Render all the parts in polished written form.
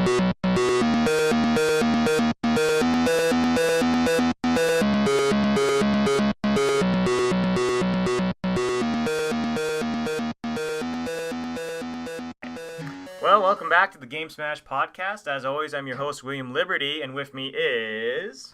Well, welcome back to the Game Smash podcast. As always, I'm your host, William Liberty, and with me is...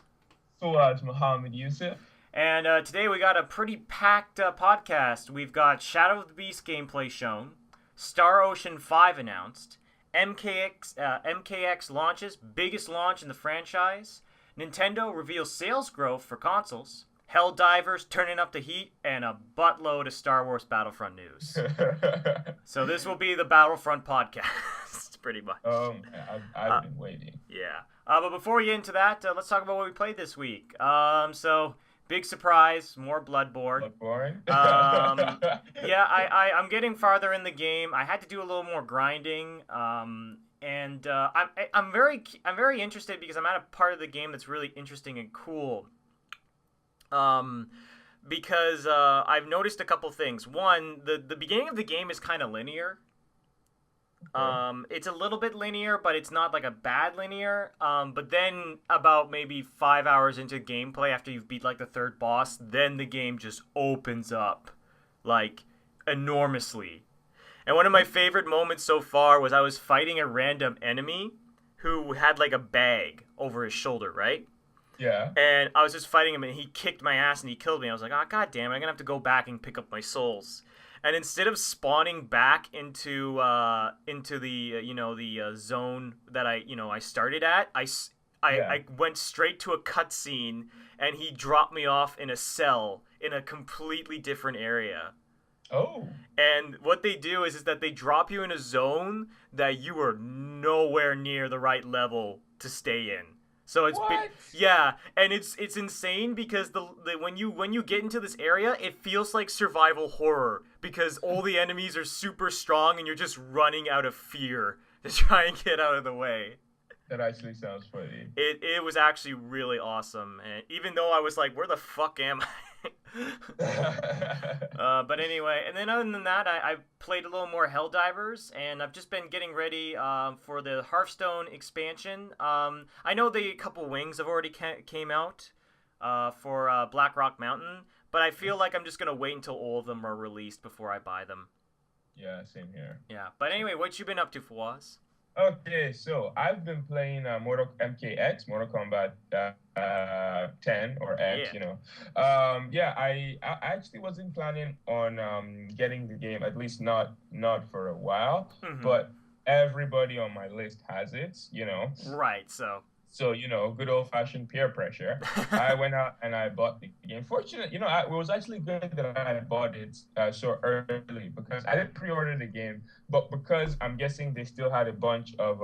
Fuad Muhammad Yusuf. And today we got a pretty packed podcast. We've got Shadow of the Beast gameplay shown, Star Ocean 5 announced, MKX launches, biggest launch in the franchise, Nintendo reveals sales growth for consoles, Helldivers turning up the heat, and a buttload of Star Wars Battlefront news. So this will be the Battlefront podcast, pretty much. I've been waiting. Yeah. But before we get into that, let's talk about what we played this week. So, big surprise, more Bloodborne. Yeah, I'm getting farther in the game. I had to do a little more grinding. I'm very interested because I'm at a part of the game that's really interesting and cool. Because I've noticed a couple things. One, the beginning of the game is kind of linear. It's a little bit linear, but it's not like a bad linear. But then about maybe 5 hours into gameplay, after you've beat like the third boss, then the game just opens up like enormously. And one of my favorite moments so far was I was fighting a random enemy who had like a bag over his shoulder, right? Yeah. And I was just fighting him, and he kicked my ass, and he killed me. I was like, oh, god damn it, I'm going to have to go back and pick up my souls. And instead of spawning back into the zone that I started at, I went straight to a cutscene, and he dropped me off in a cell in a completely different area. Oh. And what they do is that they drop you in a zone that you are nowhere near the right level to stay in. So it's yeah, and it's insane because when you get into this area, it feels like survival horror because all the enemies are super strong and you're just running out of fear to try and get out of the way. That actually sounds funny. It was actually really awesome, and even though I was like, where the fuck am I? But anyway, and then other than that, I played a little more Helldivers, and I've just been getting ready for the Hearthstone expansion. I know the couple wings have already came out for Blackrock Mountain, but I feel like I'm just gonna wait until all of them are released before I buy them. Yeah, same here. Yeah, but anyway, what you been up to, Fawaz? Okay, so I've been playing Mortal Kombat 10 or X, Yeah. I actually wasn't planning on getting the game, at least not for a while, but everybody on my list has it, Right, so. So, good old-fashioned peer pressure. I went out and I bought the game. Fortunately, it was actually good that I bought it so early because I didn't pre-order the game, but because I'm guessing they still had a bunch of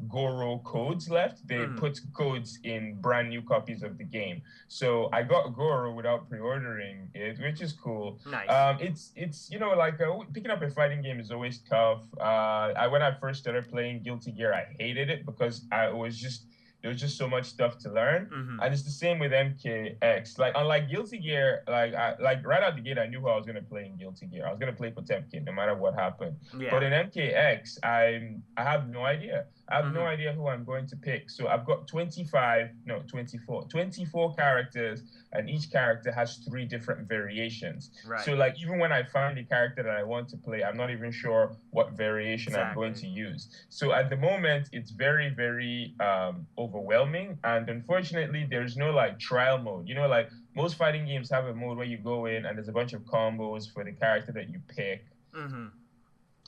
Goro codes left, they put codes in brand new copies of the game. So I got Goro without pre-ordering it, which is cool. Nice. It's picking up a fighting game is always tough. When I first started playing Guilty Gear, I hated it because there was just so much stuff to learn, and it's the same with MKX. Like unlike Guilty Gear, right out the gate, I knew who I was gonna play in Guilty Gear. I was gonna play Potemkin no matter what happened. Yeah. But in MKX, I have no idea. I have no idea who I'm going to pick. So I've got 24 characters, and each character has 3 different variations. Right. So like even when I find a character that I want to play, I'm not even sure what variation I'm going to use. So at the moment, it's very, very overwhelming. And unfortunately, there's no like trial mode. Like most fighting games have a mode where you go in and there's a bunch of combos for the character that you pick.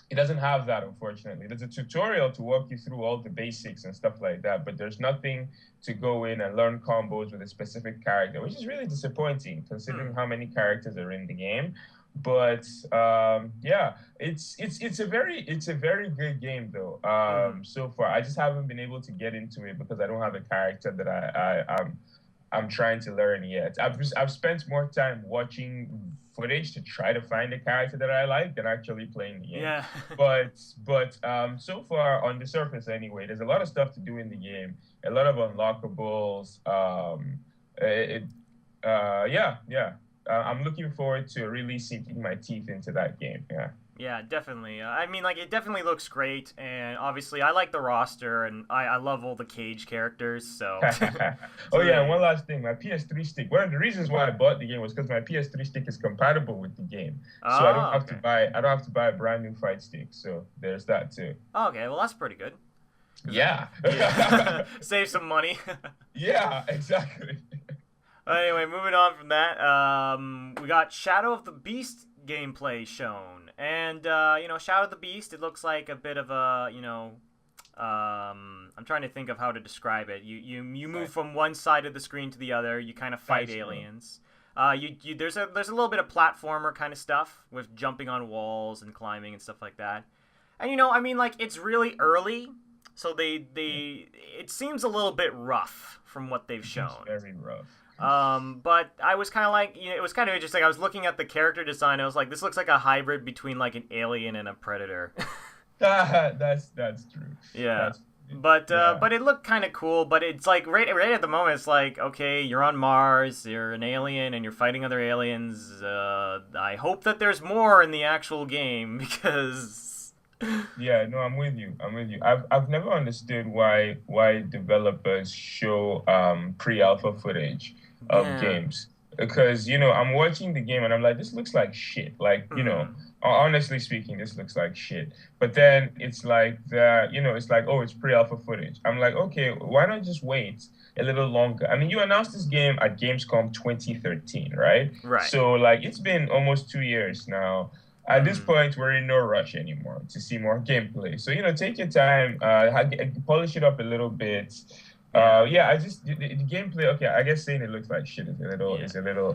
It doesn't have that, unfortunately. There's a tutorial to walk you through all the basics and stuff like that, but there's nothing to go in and learn combos with a specific character, which is really disappointing considering how many characters are in the game. But it's a very good game though. So far, I just haven't been able to get into it because I don't have a character that I'm trying to learn yet. I've spent more time watching footage to try to find a character that I like than actually playing the game. Yeah. but so far on the surface anyway, there's a lot of stuff to do in the game, a lot of unlockables. I'm looking forward to really sinking my teeth into that game. Yeah. Yeah, definitely. I mean, like, it definitely looks great, and obviously, I like the roster, and I love all the Cage characters, so. Oh So, yeah, and one last thing, my PS3 stick. One of the reasons why I bought the game was because my PS3 stick is compatible with the game, so oh, okay. I don't have to buy a brand new fight stick. So there's that too. Okay, well, that's pretty good. 'Cause Yeah, yeah, save some money. yeah, exactly. Anyway, moving on from that, we got Shadow of the Beast gameplay shown, and Shadow of the Beast. It looks like a bit of a, I'm trying to think of how to describe it. You move Right. from one side of the screen to the other. You kind of fight Side scroll. aliens. There's a little bit of platformer kind of stuff with jumping on walls and climbing and stuff like that. And I mean, like, it's really early, so Yeah, it seems a little bit rough from what they've it seems shown. very rough. But I was kind of like, it was kind of interesting. I was looking at the character design. I was like, this looks like a hybrid between like an alien and a predator. That's true. Yeah. That's But yeah. but it looked kind of cool. But it's like right at the moment, it's like, okay, you're on Mars, you're an alien, and you're fighting other aliens. I hope that there's more in the actual game because Yeah, no, I'm with you. I'm with you. I've never understood why developers show pre-alpha footage of yeah. games because I'm watching the game and I'm like, this looks like shit. Like, Hmm. honestly speaking, this looks like shit. But then it's like it's like, oh, it's pre-alpha footage. I'm like, okay, why not just wait a little longer? I mean, you announced this game at Gamescom 2013, right? Right. So like it's been almost 2 years now. At this Hmm. point, we're in no rush anymore to see more gameplay. So, take your time, polish it up a little bit. Yeah. Yeah, I just the gameplay. Okay, I guess saying it looks like shit Yeah. is a little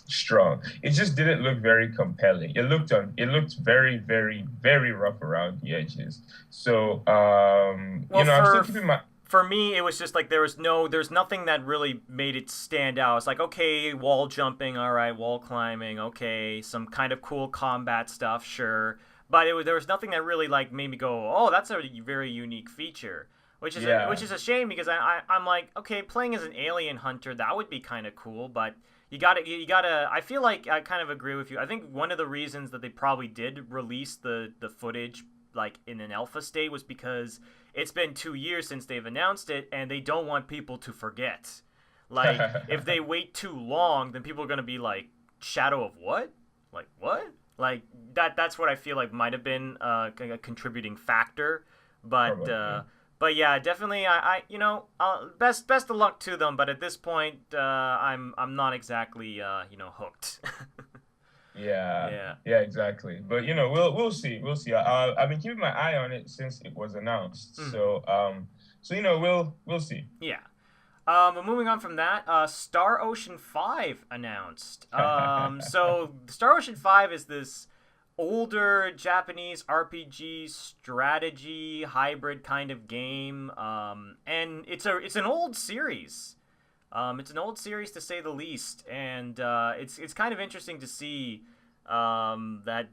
strong. It just didn't look very compelling. It looked very very very rough around the edges. So, Well, I'm still keeping my for me, it was just like there's nothing that really made it stand out. It's like, okay, wall jumping, all right, wall climbing, okay, some kind of cool combat stuff, sure, but there was nothing that really like made me go, oh, that's a very unique feature. Which yeah. is a shame because I'm like, okay, playing as an alien hunter, that would be kind of cool, but you gotta. I feel like I kind of agree with you. I think one of the reasons that they probably did release the footage like in an alpha state was because it's been 2 years since they've announced it, and they don't want people to forget. Like, if they wait too long, then people are gonna be like, "Shadow of what? Like what?" Like that's what I feel like might have been a contributing factor, but. Probably. But yeah, definitely. Best of luck to them. But at this point, I'm not exactly hooked. Yeah, Yeah, yeah, exactly. But we'll see, we'll see. I've been keeping my eye on it since it was announced. hmm, So we'll see. yeah. But moving on from that, Star Ocean 5 announced. So Star Ocean 5 is this older Japanese RPG strategy hybrid kind of game. And it's an old series. It's an old series to say the least, and it's kind of interesting to see that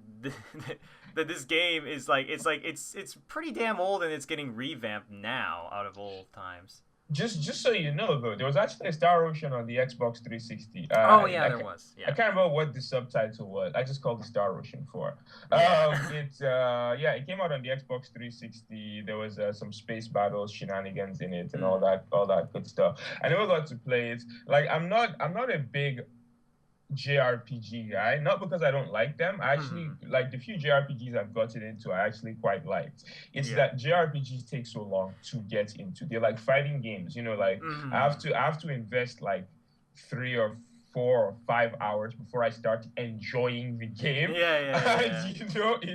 that this game is like it's pretty damn old and it's getting revamped now out of old times. Just so you know, though, there was actually a Star Ocean on the Xbox 360. Oh yeah, there was. I Yeah. can't remember what the subtitle was. I just called it Star Ocean 4. Yeah. Yeah, it came out on the Xbox 360. There was some space battles, shenanigans in it, and Mm. all that good stuff. I never got to play it. Like I'm not a big JRPG guy, not because I don't like them. I actually Hmm. like the few JRPGs I've gotten into, I actually quite liked. It's Yeah. that JRPGs take so long to get into. They're like fighting games, like Hmm. I have to invest like 3 or 4 or 5 hours before I start enjoying the game. Yeah. Yeah. Yeah. And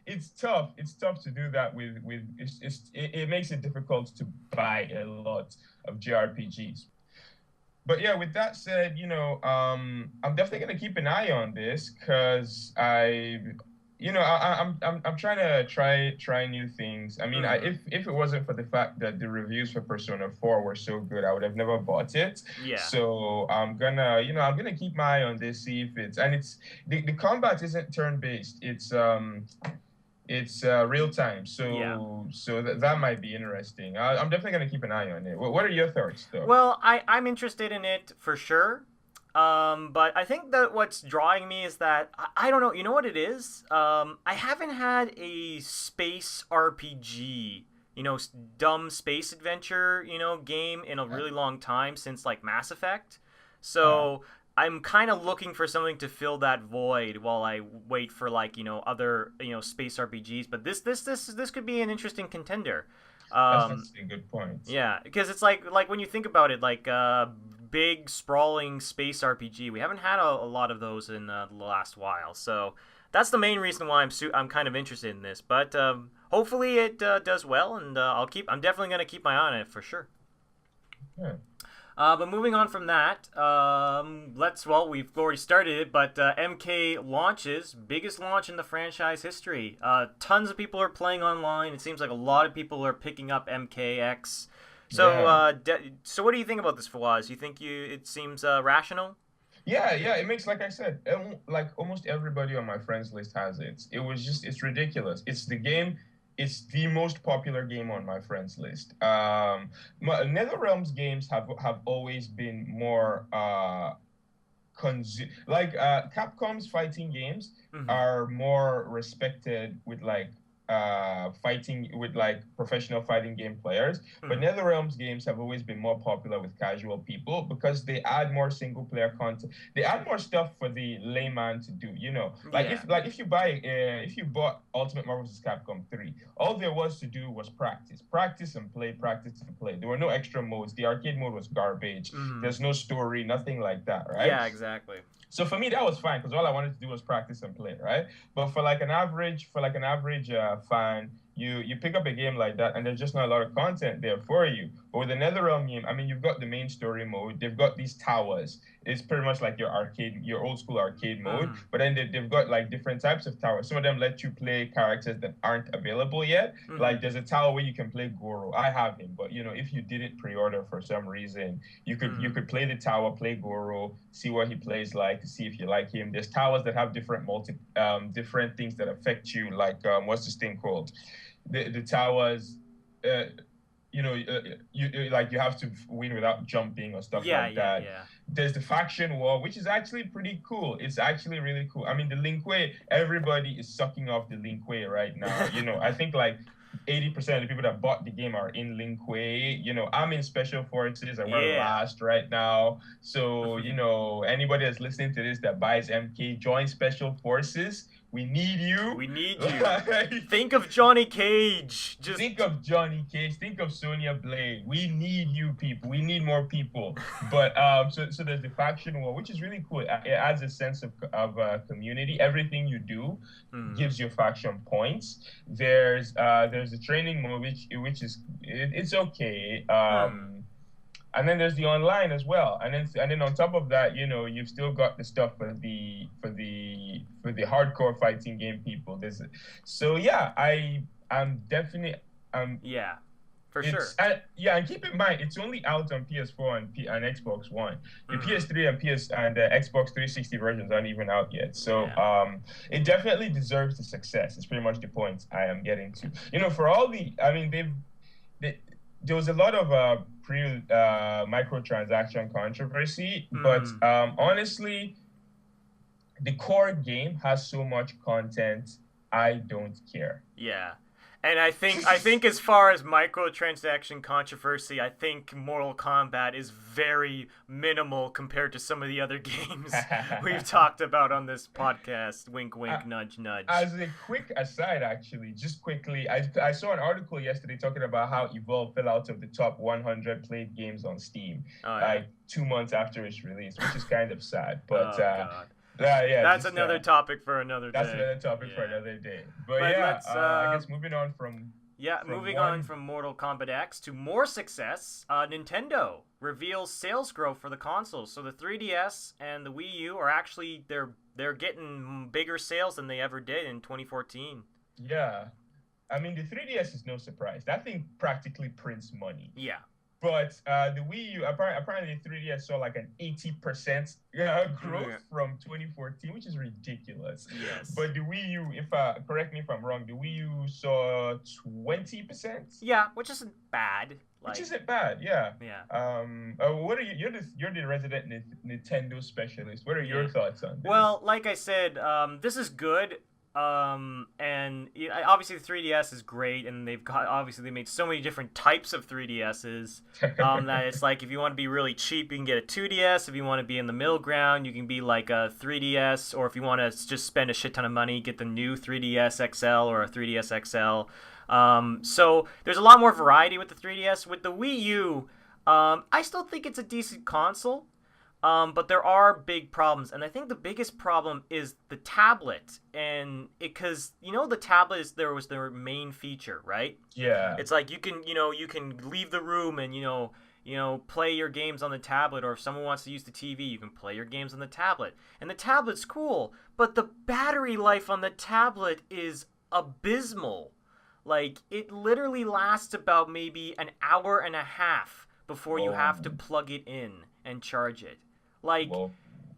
it's tough. It's tough to do that with it makes it difficult to buy a lot of JRPGs. But yeah, with that said, I'm definitely gonna keep an eye on this because I'm trying to try new things. I mean, Hmm. if it wasn't for the fact that the reviews for Persona 4 were so good, I would have never bought it. Yeah. So I'm gonna keep my eye on this, see if it's the combat isn't turn based. It's real time, Yeah. so that might be interesting. I'm definitely gonna keep an eye on it. What are your thoughts, though? Well, I'm interested in it for sure. But I think that what's drawing me is that I don't know. You know what it is? I haven't had a space RPG, dumb space adventure, game in a Uh, really long time since like Mass Effect. uh, So I'm kind of looking for something to fill that void while I wait for like other space RPGs. But this could be an interesting contender. that's Um, actually a good point. yeah, because it's like when you think about it, like big sprawling space RPG, we haven't had a lot of those in the last while. So that's the main reason why I'm kind of interested in this. But hopefully it does well, and I'm definitely gonna keep my eye on it for sure. Yeah. But moving on from that, we've already started it, but MK launches, biggest launch in the franchise history. Tons of people are playing online. It seems like a lot of people are picking up MKX. So, Yeah. so what do you think about this, Fawaz? You think it seems rational? Yeah, yeah, it makes like I said, like almost everybody on my friends list has it. It's ridiculous. It's the game, it's the most popular game on my friends list. NetherRealm's games have always been more Capcom's fighting games Mm-hmm. are more respected with fighting with like professional fighting game players, but Mm-hmm. NetherRealm's games have always been more popular with casual people because they add more single player content. They add more stuff for the layman to do, like Yeah. if you bought Ultimate Marvel vs. Capcom 3, all there was to do was practice and play, practice and play. There were no extra modes. The arcade mode was garbage. Mm-hmm. There's no story, nothing like that, right? Yeah, exactly. So for me, that was fine because all I wanted to do was practice and play, right? But for like an average fan, you pick up a game like that, and there's just not a lot of content there for you. But with the NetherRealm game, I mean, you've got the main story mode. They've got these towers. It's pretty much like your old school arcade mode. Mm-hmm. But then they've got like different types of towers. Some of them let you play characters that aren't available yet. Mm-hmm. Like there's a tower where you can play Goro. I have him, but if you didn't pre-order for some reason, you Mm-hmm. could play the tower, play Goro, see what he plays like, see if you like him. There's towers that have different things that affect you, like what's this thing called? The towers, uh, you have to win without jumping or stuff Yeah, like yeah, that. yeah. There's the faction war, which is actually pretty cool. It's actually really cool. I mean, the Lin Kuei, everybody is sucking off the Lin Kuei right now. I think like 80% of the people that bought the game are in Lin Kuei. I'm in Special Forces and we're Yeah. last right now. So, anybody that's listening to this that buys MK, join Special Forces. We need you. We need you. Think of Johnny Cage. Just Think of Johnny Cage. Think of Sonya Blade. We need you people. We need more people. But so there's the faction war, which is really cool. It adds a sense of community. Everything you do mm, gives your faction points. There's a training mode it's okay. mm, And then there's the online as well. And then on top of that, you've still got the stuff for the hardcore fighting game people. So yeah, I'm definitely yeah, for it's sure. yeah, and keep in mind it's only out on PS4 and Xbox One. The Mm, PS3 and Xbox 360 versions aren't even out yet. So yeah. it definitely deserves the success. It's pretty much the point I am getting to. For all I mean they there was a lot of pre microtransaction controversy, but Mm, honestly, the core game has so much content. I don't care. yeah. And I think as far as microtransaction controversy, I think Mortal Kombat is very minimal compared to some of the other games we've talked about on this podcast. Wink, wink, nudge, nudge. As a quick aside, actually, just quickly, I saw an article yesterday talking about how Evolve fell out of the top 100 played games on Steam, Oh yeah. like 2 months after its release, which is kind of sad. But Oh god. yeah, That's just another topic for another that's day. another topic for Yeah. another day. But But yeah, let's I guess moving on from yeah, from moving on one. from Mortal Kombat X to more success, Nintendo reveals sales growth for the consoles. So the 3DS and the Wii U are actually they're getting bigger sales than they ever did in 2014. Yeah, I mean the 3DS is no surprise. That thing practically prints money. Yeah. But the Wii U, apparently 3DS saw like an 80% growth Yeah. from 2014, which is ridiculous. Yes. But the Wii U, if correct me if I'm wrong, the Wii U saw 20%. Yeah, which isn't bad. Which Like, isn't bad, yeah. yeah, What are you? You're the resident Nintendo specialist. What are your yeah. thoughts on this? Well, like I said, this is good. And obviously the 3DS is great, and they've got obviously they made so many different types of 3DSs. That it's like if you want to be really cheap, you can get a 2DS. If you want to be in the middle ground, you can be like a 3DS. Or if you want to just spend a shit ton of money, get the new 3DS XL or a 3DS XL. So there's a lot more variety with the 3DS. With the Wii U, I still think it's a decent console. But there are big problems, and I think the biggest problem is the tablet, and because the tablet was their main feature, right? Yeah. It's like you can leave the room and play your games on the tablet, or if someone wants to use the TV, you can play your games on the tablet, and the tablet's cool, but the battery life on the tablet is abysmal. Like it literally lasts about maybe an hour and a half before you Whoa. have to plug it in and charge it. Like, Whoa.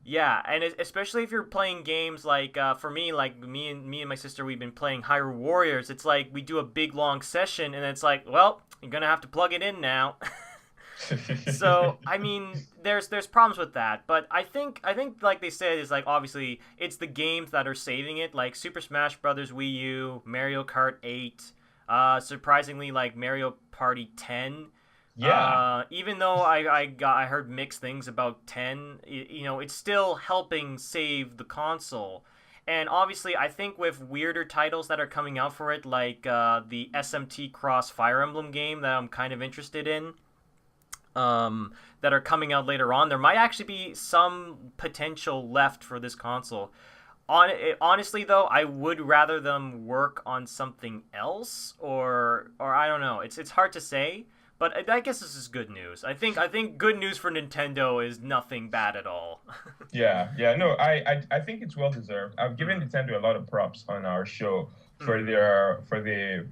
yeah, and especially if you're playing games like for me, like me and my sister, we've been playing Hyrule Warriors. It's like we do a big long session, and it's like, well, you're gonna have to plug it in now. So I mean, there's problems with that, but I think like they said is like obviously it's the games that are saving it, like Super Smash Brothers Wii U, Mario Kart 8, surprisingly like Mario Party 10. Yeah. Even though I heard mixed things about 10, it's still helping save the console. And obviously, I think with weirder titles that are coming out for it, like the SMT Cross Fire Emblem game that I'm kind of interested in, that are coming out later on, there might actually be some potential left for this console. Honestly, though, I would rather them work on something else, or I don't know. It's hard to say. But I guess this is good news. I think good news for Nintendo is nothing bad at all. Yeah, yeah, no, I think it's well deserved. I've given Mm, Nintendo a lot of props on our show for mm, the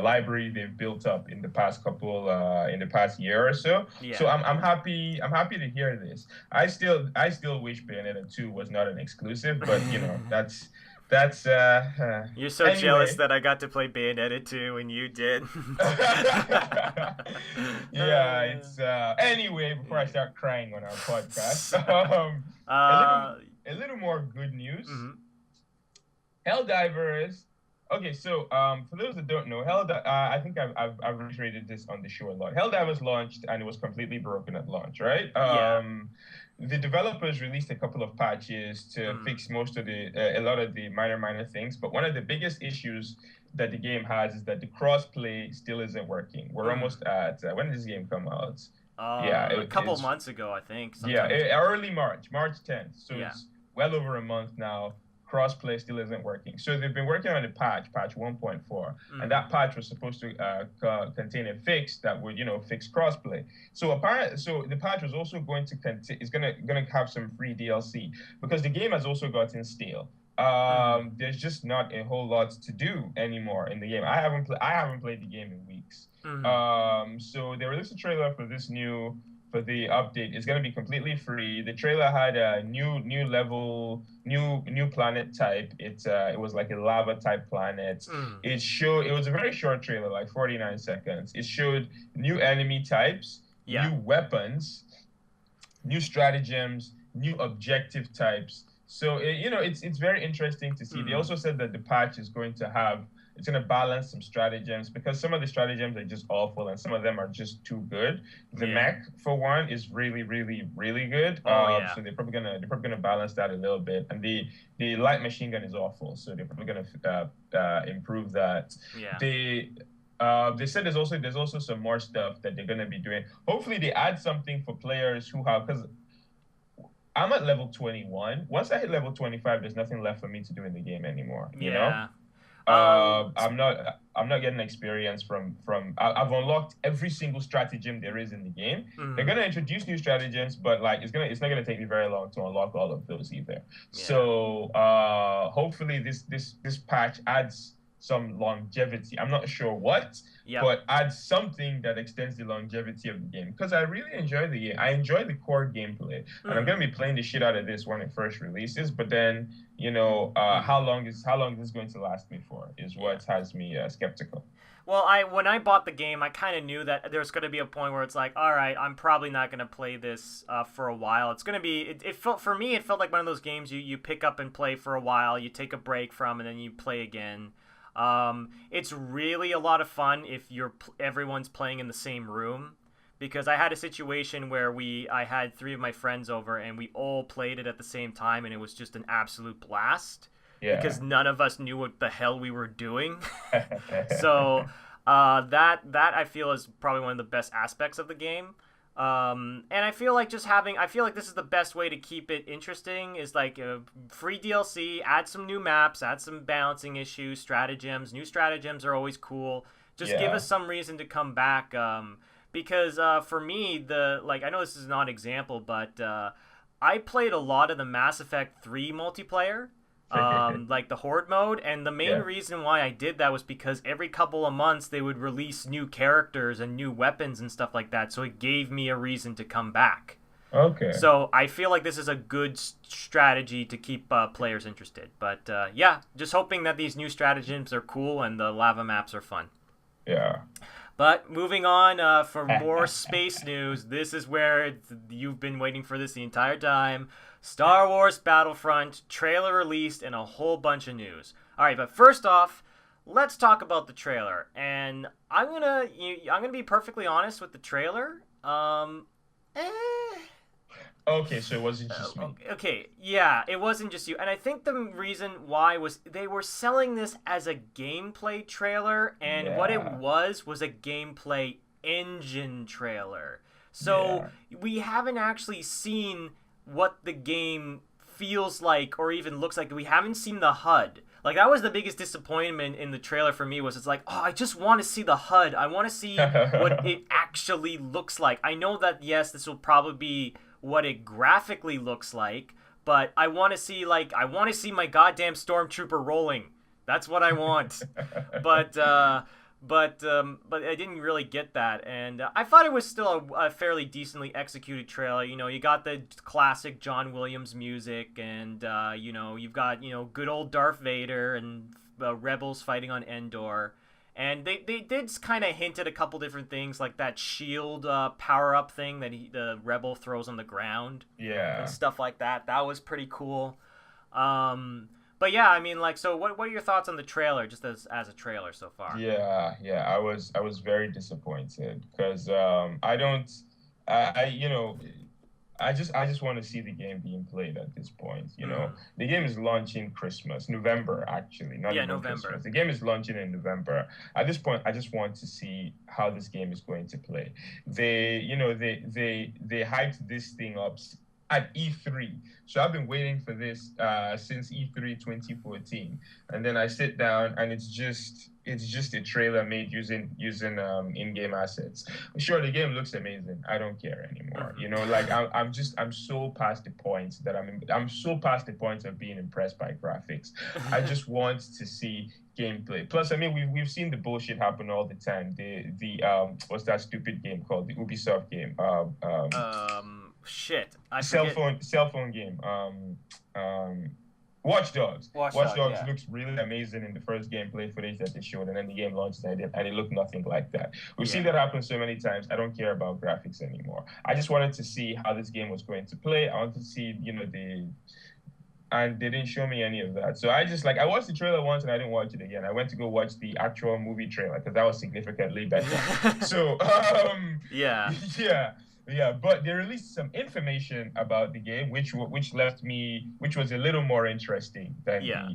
library they've built up in the past year or so. So yeah. I'm happy to hear this. I still wish Bayonetta 2 was not an exclusive, but that's You're so jealous anyway. that I got to play Bayonetta 2 and you did. Yeah, uh, it's anyway, before I start crying on our podcast, a little uh, a little more good news. mhm. Helldivers. Okay, so for those that don't know, I think I've reiterated this on the show a lot. Helldivers launched and it was completely broken at launch, right? Yeah. The developers released a couple of patches to Mm, fix most of a lot of the minor things, but one of the biggest issues that the game has is that the crossplay still isn't working. We're mm. almost at when did this game come out? Yeah, A couple it's months ago, I think. yeah, Sometime. early March, March 10th. So Yeah. it's well over a month now. Crossplay still isn't working. So they've been working on a patch 1.4, and Mm, that patch was supposed to contain a fix that would, fix crossplay. So the patch was also going to is gonna have some free DLC because the game has also gotten stale. mm, There's just not a whole lot to do anymore in the game. I haven't played the game in weeks. mm. So they released a trailer for the update. It's gonna be completely free. The trailer had a new level, new planet type. It was like a lava type planet. Mm. It was a very short trailer, like 49 seconds. It showed new enemy types, Yeah. new weapons, new stratagems, new objective types. So it's very interesting to see. They Mm. also said that the patch is going to have it's going to balance some stratagems because some of the stratagems are just awful and some of them are just too good. The Yeah. mech for one is really really really good. Oh yeah. So they're probably gonna balance that a little bit. And the light machine gun is awful, so they're probably gonna improve that. Yeah. They said there's also some more stuff that they're gonna be doing. Hopefully they add something for players who have because I'm at level 21. Once I hit level 25, there's nothing left for me to do in the game anymore. Yeah. Um. I'm not getting experience I've unlocked every single stratagem there is in the game. They're Mm, gonna introduce new stratagems, but like it's not gonna take me very long to unlock all of those either. yeah. So hopefully this patch adds some longevity. I'm not sure what, Yep. but add something that extends the longevity of the game because I really enjoy the game. I enjoy the core gameplay, and I'm Mm-hmm. gonna be playing the shit out of this when it first releases. But then, Mm-hmm. how long is this going to last me for? Is Yeah. what has me skeptical. Well, I when I bought the game, I kind of knew that there's going to be a point where it's like, all right, I'm probably not going to play this for a while. It's going to be. It felt for me, it felt like one of those games you pick up and play for a while, you take a break from, and then you play again. It's really a lot of fun if everyone's playing in the same room. Because I had a situation where I had three of my friends over and we all played it at the same time, and it was just an absolute blast because Yeah. none of us knew what the hell we were doing. So that I feel is probably one of the best aspects of the game. And I feel like I feel like this is the best way to keep it interesting is like free DLC, add some new maps, add some balancing issues, stratagems. New stratagems are always cool. Just give Yeah. us some reason to come back. Because for me, I know this is not an example, but I played a lot of the Mass Effect 3 multiplayer, like the Horde mode, and the main Yeah. reason why I did that was because every couple of months they would release new characters and new weapons and stuff like that, so it gave me a reason to come back. Okay. So I feel like this is a good strategy to keep players interested. But yeah, just hoping that these new stratagems are cool and the lava maps are fun. Yeah. But moving on for more space news, this is where you've been waiting for this the entire time. Star Wars Battlefront trailer released and a whole bunch of news. All right, but first off, let's talk about the trailer. And I'm gonna be perfectly honest with the trailer. Eh, Okay, so it wasn't just me. okay, yeah, it wasn't just you. And I think the reason why was they were selling this as a gameplay trailer, and what it Yeah. was a gameplay engine trailer. So Yeah. we haven't actually seen what the game feels like or even looks like. We haven't seen the HUD. Like that was the biggest disappointment in the trailer for me was it's like, oh, I just want to see the HUD. I want to see what it actually looks like. I know that yes, this will probably be what it graphically looks like, but I want to see my goddamn stormtrooper rolling. That's what I want. But but I didn't really get that, and I thought it was still a fairly decently executed trailer. You know, you got the classic John Williams music, and you know, you've got good old Darth Vader and rebels fighting on Endor. And they did kind of hint at a couple different things, like that shield power up thing that the rebel throws on the ground and Yeah. stuff like that. That was pretty cool. But yeah, I mean, like, so what are your thoughts on the trailer, just as a trailer so far? Yeah. I was very disappointed because I don't I I just want to see the game being played at this point. Mm-hmm. The game is launching Christmas, November actually, not Yeah, even November. Christmas. The game is launching in November. At this point, I just want to see how this game is going to play. They hyped this thing up at E3. So I've been waiting for this since E3 2014. And then I sit down and it's just a trailer made using in-game assets. Sure, the game looks amazing. I don't care anymore. Mm-hmm. Like I'm so past the point that I'm so past the point of being impressed by graphics. I just want to see gameplay. Plus, I mean, we've seen the bullshit happen all the time. The what's that stupid game called? The Ubisoft game. Shit, I Cell forget. phone cell phone game. Watch Dogs. Watch Watch Dogs, Dogs yeah, looks really amazing in the first gameplay footage that they showed, and then the game launched and it looked nothing like that. We've seen yeah. that happen so many times. I don't care about graphics anymore. I just wanted to see how this game was going to play. I wanted to see, and they didn't show me any of that. So I watched the trailer once and I didn't watch it again. I went to go watch the actual movie trailer because that was significantly better. So Yeah. yeah. Yeah, but they released some information about the game, which was a little more interesting Yeah.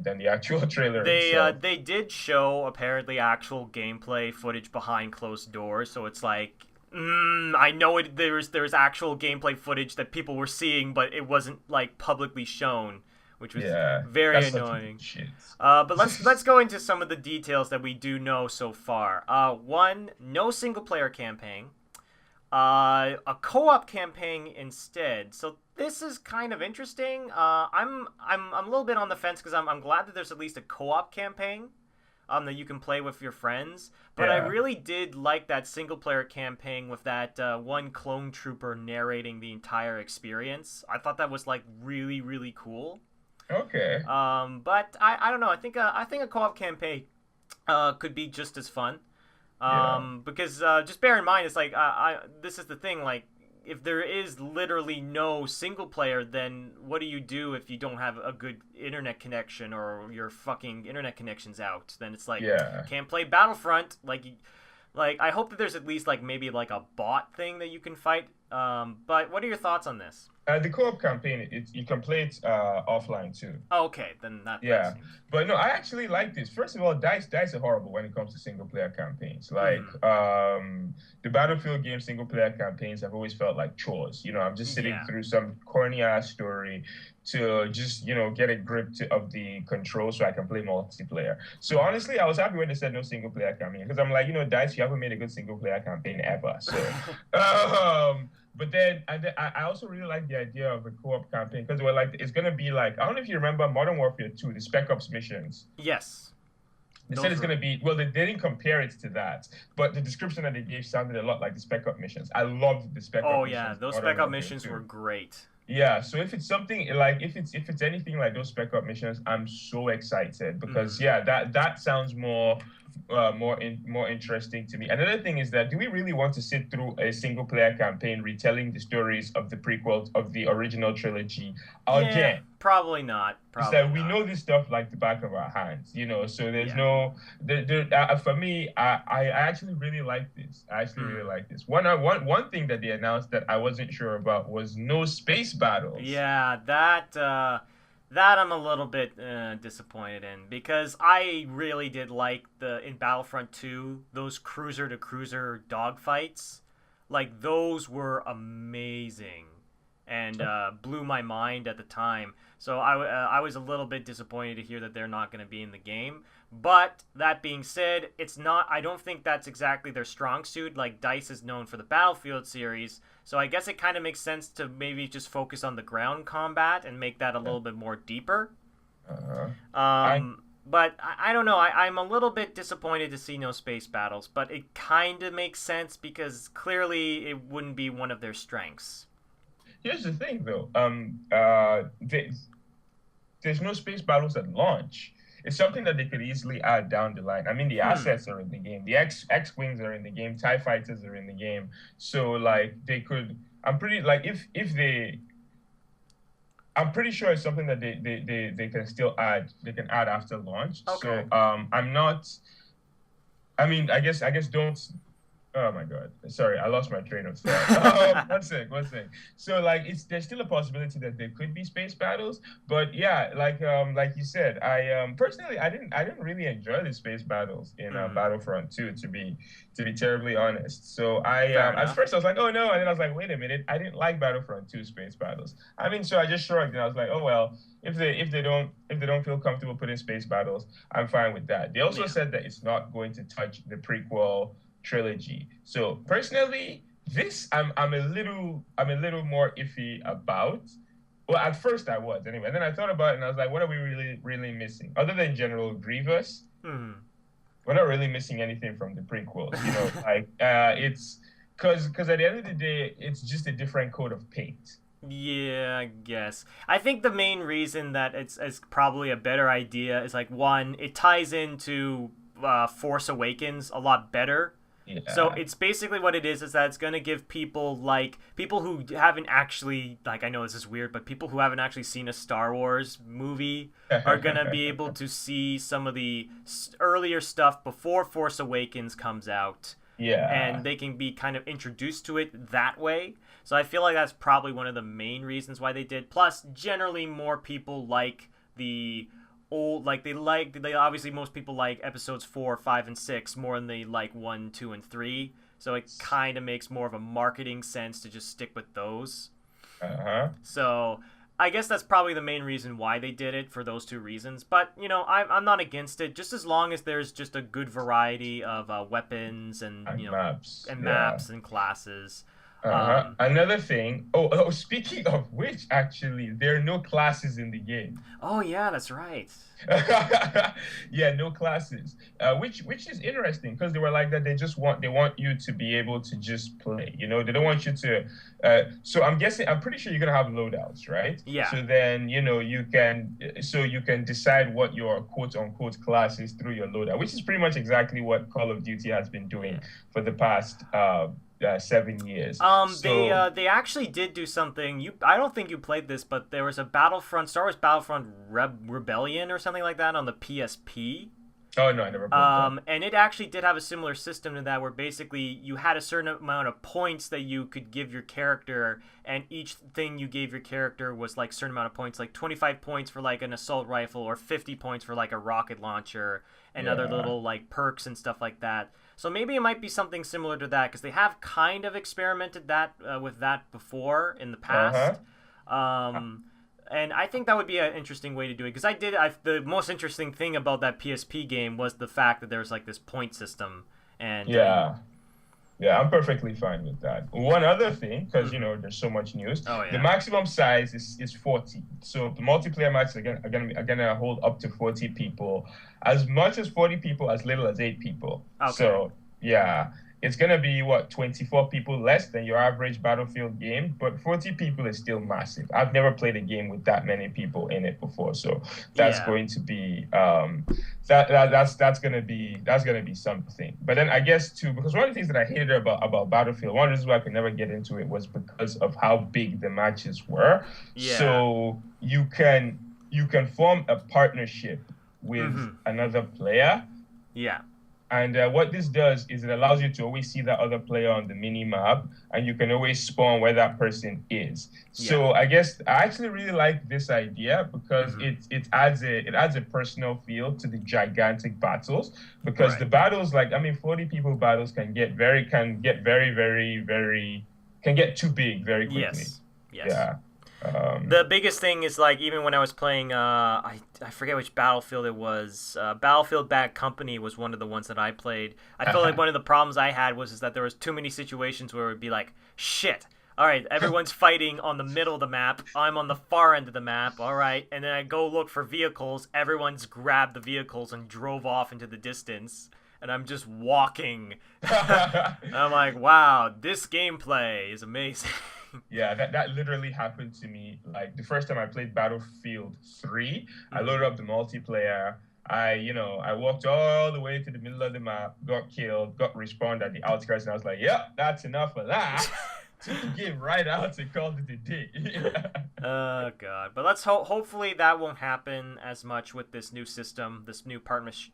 than the actual trailer They itself. they did show apparently actual gameplay footage behind closed doors, so it's like I know there's actual gameplay footage that people were seeing, but it wasn't like publicly shown, which was Yeah, very that's such annoying. shit. But let's go into some of the details that we do know so far. One, no single player campaign. A co-op campaign instead. So this is kind of interesting. I'm a little bit on the fence because I'm glad that there's at least a co-op campaign. that you can play with your friends. But I really did like that single player campaign with that one clone trooper narrating the entire experience. I thought that was like really really cool. Okay. But I don't know. I think a co-op campaign could be just as fun. Yeah. Because just bear in mind, it's like this is the thing. Like, if there is literally no single player, then what do you do if you don't have a good internet connection or your fucking internet connection's out? Then it's like can't play Battlefront. Like I hope that there's at least like maybe like a bot thing that you can fight. But what are your thoughts on this? The co-op campaign, you can play it offline too. Oh, okay, then Yeah, that seems... but no, I actually like this. First of all, dice are horrible when it comes to single player campaigns. Like the Battlefield game single player campaigns have always felt like chores. I'm just sitting through some corny ass story to just get a grip of the control so I can play multiplayer. So honestly, I was happy when they said no single player campaign because I'm like, dice, you haven't made a good single player campaign ever. So but then I also really like the idea of a co-op campaign because we're like it's gonna be like I don't know if you remember Modern Warfare 2, the Spec Ops missions. Yes. They said it's gonna be they didn't compare it to that, but the description that they gave sounded a lot like the Spec Ops missions. I loved the Spec Ops missions. Oh yeah, those Spec Ops missions were great. Yeah, so if it's something like if it's anything like those Spec Ops missions, I'm so excited because that sounds more interesting to me. Another thing is that do we really want to sit through a single player campaign retelling the stories of the prequels of the original trilogy again? Probably not. We know this stuff like the back of our hands, so there's no for me, I actually really like this. I actually really like this. One thing that they announced that I wasn't sure about was no space battles. Yeah, that I'm a little bit disappointed in because I really did like in Battlefront 2 those cruiser to cruiser dogfights. Like those were amazing and blew my mind at the time. So I was a little bit disappointed to hear that they're not going to be in the game. But that being said, it's not. I don't think that's exactly their strong suit. Like DICE is known for the Battlefield series, so I guess it kind of makes sense to maybe just focus on the ground combat and make that a little bit more deeper. But I don't know. I'm a little bit disappointed to see no space battles, but it kind of makes sense because clearly it wouldn't be one of their strengths. Here's the thing, though. There's no space battles at launch. It's something that they could easily add down the line. I mean, the assets are in the game. The X-Wings are in the game. TIE fighters are in the game. So, like, they could... I'm pretty... Like, if they... I'm pretty sure it's something that they can still add. They can add after launch. Okay. So, I'm not... I mean, I guess don't... Oh my God! Sorry, I lost my train of thought. One sec. So like, there's still a possibility that there could be space battles, but yeah, like you said, I personally I didn't really enjoy the space battles in Battlefront 2 to be terribly honest. So at first I was like, oh no, and then I was like, wait a minute, I didn't like Battlefront 2 space battles. I mean, so I just shrugged and I was like, oh well. If they don't feel comfortable putting space battles, I'm fine with that. They also said that it's not going to touch the prequel trilogy. So personally, this I'm a little more iffy about. Well, at first I was anyway. And then I thought about it and I was like, what are we really missing? Other than General Grievous, we're not really missing anything from the prequels. Like it's because at the end of the day, it's just a different coat of paint. Yeah, I guess. I think the main reason that it's probably a better idea is like one, it ties into Force Awakens a lot better. Yeah. So it's basically what it is that it's going to give people who haven't actually, like, I know this is weird, but people who haven't actually seen a Star Wars movie are going to be able to see some of the earlier stuff before Force Awakens comes out. Yeah. And they can be kind of introduced to it that way. So I feel like that's probably one of the main reasons why they did. Plus, generally more people like the old, they obviously most people like episodes 4, 5, and 6 more than they like 1, 2, and 3. So it kind of makes more of a marketing sense to just stick with those. So I guess that's probably the main reason why they did it, for those two reasons. But I'm not against it, just as long as there's just a good variety of weapons and maps and classes. Another thing. Oh, speaking of which, actually, there are no classes in the game. Oh yeah, that's right. Yeah, no classes. Which is interesting because they were like that. They want you to be able to just play. You know, they don't want you to. So I'm pretty sure you're gonna have loadouts, right? Yeah. So then you can decide what your quote unquote class is through your loadout, which is pretty much exactly what Call of Duty has been doing for the past 7 years. They actually did do something. I don't think you played this, but there was a Star Wars Battlefront Rebellion or something like that on the PSP. Oh no, I never played that. And it actually did have a similar system to that, where basically you had a certain amount of points that you could give your character, and each thing you gave your character was like a certain amount of points, like 25 points for like an assault rifle, or 50 points for like a rocket launcher, and other little like perks and stuff like that. So maybe it might be something similar to that, because they have kind of experimented with that before in the past. And I think that would be an interesting way to do it, because the most interesting thing about that PSP game was the fact that there's like this point system. And yeah, I'm perfectly fine with that. One other thing, because there's so much news. Oh, yeah. The maximum size is 40. So the multiplayer matches are gonna hold up to 40 people, as much as 40 people, as little as 8 people. Okay. So yeah, it's gonna be 24 people less than your average Battlefield game, but 40 people is still massive. I've never played a game with that many people in it before, so that's going to be that's gonna be something. But then I guess too, because one of the things that I hated about Battlefield, one of the reasons why I could never get into it was because of how big the matches were. Yeah. So you can form a partnership with another player. Yeah. And what this does is it allows you to always see that other player on the mini map, and you can always spawn where that person is. Yeah. So I guess I actually really like this idea, because it adds a personal feel to the gigantic battles, because the battles, 40 people battles can get too big very quickly. Yes. Yeah. The biggest thing is, like, even when I was playing, I forget which Battlefield it was. Battlefield Bad Company was one of the ones that I played. I felt like one of the problems I had was that there was too many situations where it would be like, shit, all right, everyone's fighting on the middle of the map. I'm on the far end of the map, all right. And then I go look for vehicles. Everyone's grabbed the vehicles and drove off into the distance. And I'm just walking. And I'm like, wow, this gameplay is amazing. Yeah, that literally happened to me. Like, the first time I played Battlefield 3, I loaded up the multiplayer. I walked all the way to the middle of the map, got killed, got respawned at the outskirts, and I was like, yep, that's enough of that. Took the game right out and called it a day. Oh, God. But let's hopefully that won't happen as much with this new system, this new partnership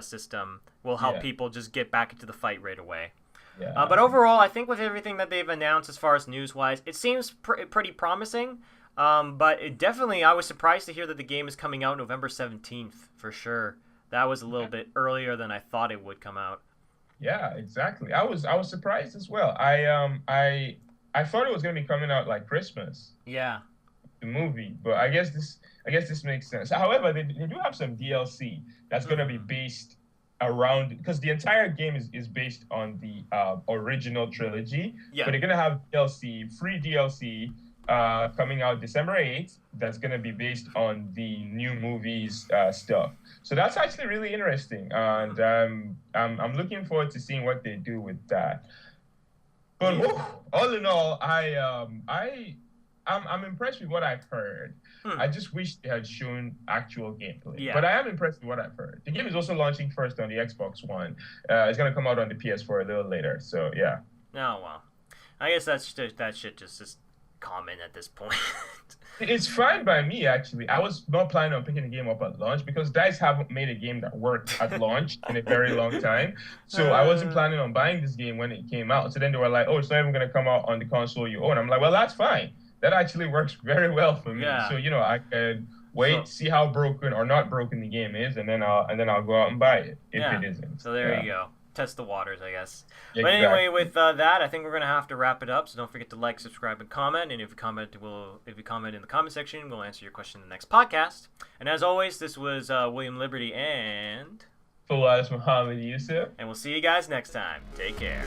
system will help people just get back into the fight right away. Yeah. But overall, I think with everything that they've announced as far as news-wise, it seems pretty promising. But I was surprised to hear that the game is coming out November 17th, for sure. That was a little bit earlier than I thought it would come out. Yeah, exactly. I was surprised as well. I thought it was going to be coming out like Christmas. Yeah. The movie, but I guess this makes sense. However, they do have some DLC that's going to be based around, because the entire game is based on the original trilogy. Yeah. But they're gonna have free DLC coming out December 8th. That's gonna be based on the new movies stuff. So that's actually really interesting, and I'm looking forward to seeing what they do with that. But all in all, I'm impressed with what I've heard. I just wish they had shown actual gameplay. Yeah. But I am impressed with what I've heard. The game is also launching first on the Xbox One. It's going to come out on the PS4 a little later. So, yeah. Oh, well. I guess that shit just is common at this point. It's fine by me, actually. I was not planning on picking the game up at launch, because DICE haven't made a game that worked at launch in a very long time. So I wasn't planning on buying this game when it came out. So then they were like, oh, it's not even going to come out on the console you own. I'm like, well, that's fine. That actually works very well for me. Yeah. So, I could wait, see how broken or not broken the game is, and then I'll go out and buy it if it isn't. So there you go. Test the waters, I guess. Exactly. But anyway, with that, I think we're gonna have to wrap it up. So don't forget to like, subscribe, and comment. And if you comment in the comment section, we'll answer your question in the next podcast. And as always, this was William Liberty and Fawaz Muhammad Yusuf. And we'll see you guys next time. Take care.